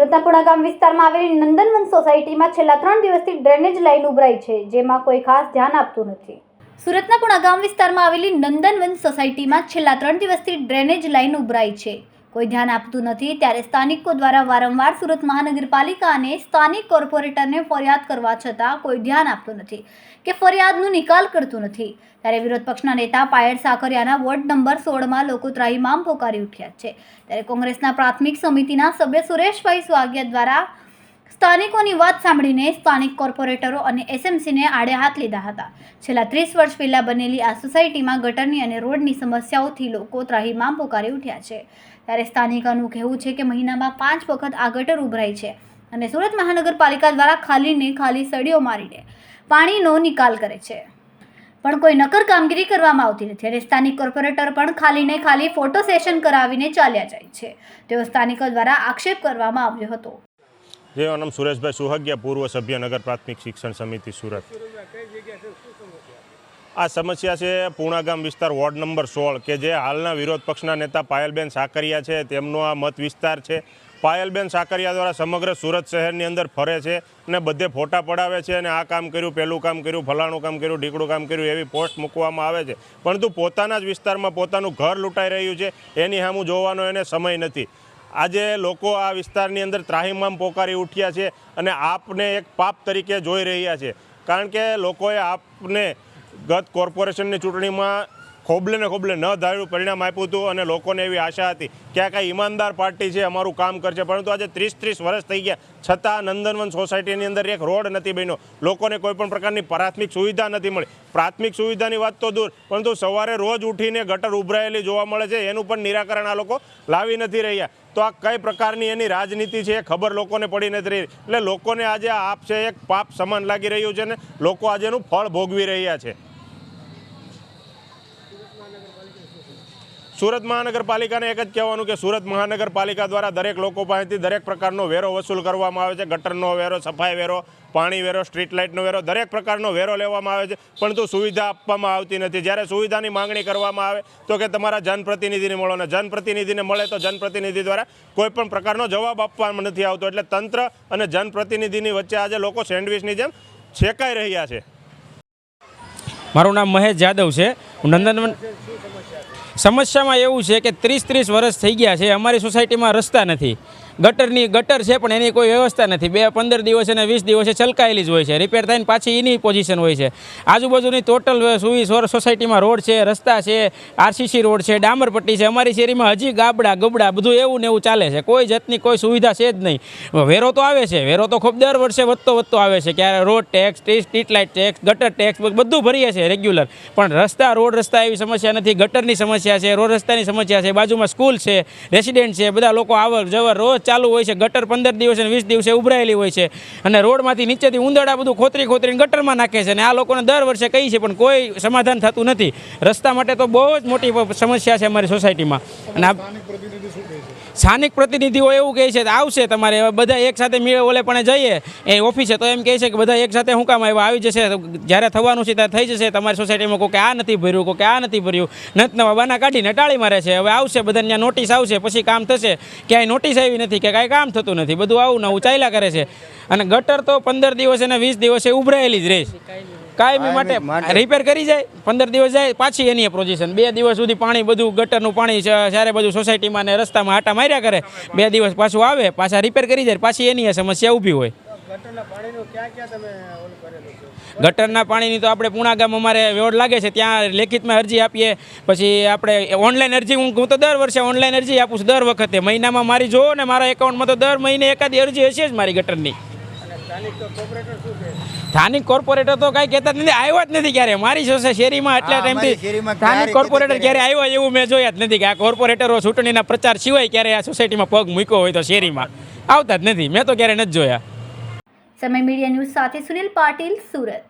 સુરતના પુણા ગામ વિસ્તારમાં આવેલી નંદનવન સોસાયટીમાં છેલ્લા 3 દિવસથી ડ્રેનેજ લાઇન ઉભરાઈ છે, જેમાં કોઈ ખાસ ધ્યાન આપતું નથી। સુરતના પુણા ગામ વિસ્તારમાં આવેલી નંદનવન સોસાયટીમાં છેલ્લા 3 દિવસથી ડ્રેનેજ લાઇન ઉભરાઈ છે, કોઈ ધ્યાન આપતું નથી। ત્યારે સ્થાનિકો દ્વારા વારંવાર સુરત મહાનગરપાલિકા અને સ્થાનિક કોર્પોરેટરને ફરિયાદ કરવા છતાં કોઈ ધ્યાન આપતું નથી કે ફરિયાદનો નિકાલ કરતું નથી। ત્યારે વિરોધ પક્ષના નેતા પાયલ સાકરિયાના વોર્ડ નંબર 16માં લોકો ત્રાહિમામ પોકારી ઉઠ્યા છે। ત્યારે કોંગ્રેસના પ્રાથમિક સમિતિના સભ્ય સુરેશભાઈ સ્વાગિયા દ્વારા સ્થાનિકોની વાત સાંભળીને સ્થાનિક કોર્પોરેટરો અને એસએમસીને આડે હાથ લીધા હતા। છેલ્લા 30 વર્ષ પહેલા બનેલી આ સોસાયટીમાં ગટરની અને રોડની સમસ્યાઓથી લોકો ત્રાહિમામ પોકારી ઉઠ્યા છે। ત્યારે સ્થાનિકોનું કહેવું છે કે મહિનામાં 5 વખત આ ગટર ઉભરાય છે અને સુરત મહાનગરપાલિકા દ્વારા ખાલી સળીઓ મારીને પાણીનો નિકાલ કરે છે, પણ કોઈ નક્કર કામગીરી કરવામાં આવતી નથી અને સ્થાનિક કોર્પોરેટર પણ ખાલી ફોટો સેશન કરાવીને ચાલ્યા જાય છે, તેવો સ્થાનિકો દ્વારા આક્ષેપ કરવામાં આવ્યો હતો। જેનું નામ સુરેશભાઈ સુહાગિયા, પૂર્વ સભ્ય નગર પ્રાથમિક શિક્ષણ સમિતિ સુરત। આ સમસ્યા છે પૂણા ગામ વિસ્તાર વોર્ડ નંબર 16 કે જે હાલના વિરોધ પક્ષના નેતા પાયલબેન સાકરિયા છે, તેમનો આ મત વિસ્તાર છે। પાયલબેન સાકરિયા દ્વારા સમગ્ર સુરત શહેરની અંદર ફરે છે અને બધે ફોટા પડાવે છે અને આ કામ કર્યું, પેલું કામ કર્યું, ફલાણું કામ કર્યું, ઢીકડું કામ કર્યું એવી પોસ્ટ મૂકવામાં આવે છે, પરંતુ પોતાના જ વિસ્તારમાં પોતાનું ઘર લૂંટાઈ રહ્યું છે એની સામું જોવાનો એને સમય નથી। આજે લોકો આ વિસ્તારની અંદર ત્રાહિમામ પોકારી ઉઠ્યા છે અને આપને એક પાપ તરીકે જોઈ રહ્યા છે, કારણ કે લોકોએ આપને ગત કોર્પોરેશનની ચૂંટણીમાં ખોબલે ને ખોબલે ન ધાર્યું પરિણામ આપ્યું હતું અને લોકોને એવી આશા હતી કે આ કાંઈ ઈમાનદાર પાર્ટી છે, અમારું કામ કરશે, પરંતુ આજે 30 વર્ષ થઈ ગયા છતાં નંદનવન સોસાયટીની અંદર એક રોડ નથી બન્યો, લોકોને કોઈ પણ પ્રકારની પ્રાથમિક સુવિધા નથી મળી। પ્રાથમિક સુવિધાની વાત તો દૂર, પરંતુ સવારે રોજ ઉઠીને ગટર ઉભરાયેલી જોવા મળે છે, એનું પણ નિરાકરણ આ લોકો લાવી નથી રહ્યા। તો આ કઈ પ્રકારની એની રાજનીતિ છે એ ખબર લોકોને પડી નથી રહી, એટલે લોકોને આજે આ આપ છે એક પાપ સમાન લાગી રહ્યું છે ને લોકો આજે એનું ફળ ભોગવી રહ્યા છે। સુરત મહાનગરપાલિકાને એક જ કહેવાનું કે સુરત મહાનગરપાલિકા દ્વારા દરેક લોકો પાસેથી દરેક પ્રકારનો વેરો વસૂલ કરવામાં આવે છે, ગટરનો વેરો, સફાઈ વેરો, પાણી વેરો, સ્ટ્રીટ લાઇટનો વેરો, દરેક પ્રકારનો વેરો લેવામાં આવે છે, પરંતુ સુવિધા આપવામાં આવતી નથી। જ્યારે સુવિધાની માંગણી કરવામાં આવે તો કે તમારા જનપ્રતિનિધિને મળો, ને જનપ્રતિનિધિને મળે તો જનપ્રતિનિધિ દ્વારા કોઈ પણ પ્રકારનો જવાબ આપવામાં નથી આવતો, એટલે તંત્ર અને જનપ્રતિનિધિની વચ્ચે આજે લોકો સેન્ડવિચની જેમ છેકાઈ રહ્યા છે। મારું નામ મહેશ જાદવ છે। નંદનવન સમસ્યામાં એવું છે કે 30 વર્ષ થઈ ગયા છે, અમારી સોસાયટીમાં રસ્તા નથી, ગટર છે પણ એની કોઈ વ્યવસ્થા નથી। 15 દિવસે અને 20 દિવસે છલકાયેલી જ હોય છે, રિપેર થઈને પાછી એની પોઝિશન હોય છે। આજુબાજુની ટોટલ સોસાયટીમાં રોડ છે, રસ્તા છે, આરસીસી રોડ છે, ડામરપટ્ટી છે, અમારી શેરીમાં હજી ગાબડા ગબડા બધું એવું ને એવું ચાલે છે, કોઈ જાતની કોઈ સુવિધા છે જ નહીં। વેરો તો આવે છે, વેરો તો ખૂબ દર વર્ષે વધતો આવે છે, ક્યારે road tax, street light tax, ગટર ટેક્સ બધું ભરીએ છીએ રેગ્યુલર, પણ રોડ રસ્તા એવી સમસ્યા નથી, ગટરની સમસ્યા છે, રોડ રસ્તાની સમસ્યા છે, બાજુમાં સ્કૂલ છે, રેસિડેન્ટ છે, બધા લોકો આવર જવર રોજ ચાલુ હોય છે। ગટર 15 દિવસે અને 20 દિવસે ઉભરાયેલી હોય છે અને રોડમાંથી નીચેથી ઉંદરડા બધું ખોતરીને ગટરમાં નાખે છે અને આ લોકોને દર વર્ષે કહી છે પણ કોઈ સમાધાન થતું નથી। રસ્તા માટે તો બહુ જ મોટી સમસ્યા છે અમારી સોસાયટીમાં। અને સ્થાનિક પ્રતિનિધિઓ એવું કહે છે આવશે તમારે બધા એક સાથે ઓલે પણ જઈએ એ ઓફિસે તો એમ કહે છે કે બધા એક સાથે હું કામ આવી જશે, જ્યારે થવાનું છે ત્યારે થઈ જશે। તમારી સોસાયટીમાં કોઈ આ નથી ભર્યું, કોઈ આ નથી ભર્યું, નવા બાના કાઢીને ટાળી મારે છે। હવે આવશે બધાને ત્યાં નોટિસ આવશે, પછી કામ થશે, ક્યાંય નોટિસ આવી નથી કે કાંઈ કામ થતું નથી, બધું આવું નવું ચાલ્યા કરે છે। અને ગટર તો 15 દિવસે અને 20 દિવસે ઉભરાયેલી જ રહેશે, કાયમી માટે રિપેર કરી જાય, 15 દિવસ જાય પાછી એની પોઝિશન, 2 દિવસ સુધી પાણી બધું ગટરનું પાણી સારે બધું સોસાયટીમાં ને રસ્તામાં આટા માર્યા કરે, 2 દિવસ પાછું આવે, પાછા રિપેર કરી જાય, પાછી એની સમસ્યા ઊભી હોય। ગટરના પાણીની તો આપણે પુણા ગામ અમારે વોર્ડ લાગે છે ત્યાં લેખિતમાં અરજી આપીએ, પછી આપણે ઓનલાઈન અરજી હું તો દર વર્ષે ઓનલાઈન અરજી આપું છું, દર વખતે મહિનામાં મારી જોવો ને મારા એકાઉન્ટમાં તો દર મહિને એકાદી અરજી હશે જ મારી ગટરની। સ્થાનિક કોર્પોરેટર તો કાંઈ કહેતા જ નથી, આવ્યા જ નથી ક્યારે મારી શેરીમાં એટલા ટાઈમથી સ્થાનિક કોર્પોરેટર ક્યારે આવ્યા એવું મેં જોયા જ નથી કે આ કોર્પોરેટરો ચૂંટણીના પ્રચાર સિવાય ક્યારે આ સોસાયટીમાં પગ મૂક્યો હોય તો શેરીમાં આવતા જ નથી, મેં તો ક્યારે નથી જોયા। સમય મીડિયા ન્યૂઝ સાથે સુનિલ પાટીલ, સુરત।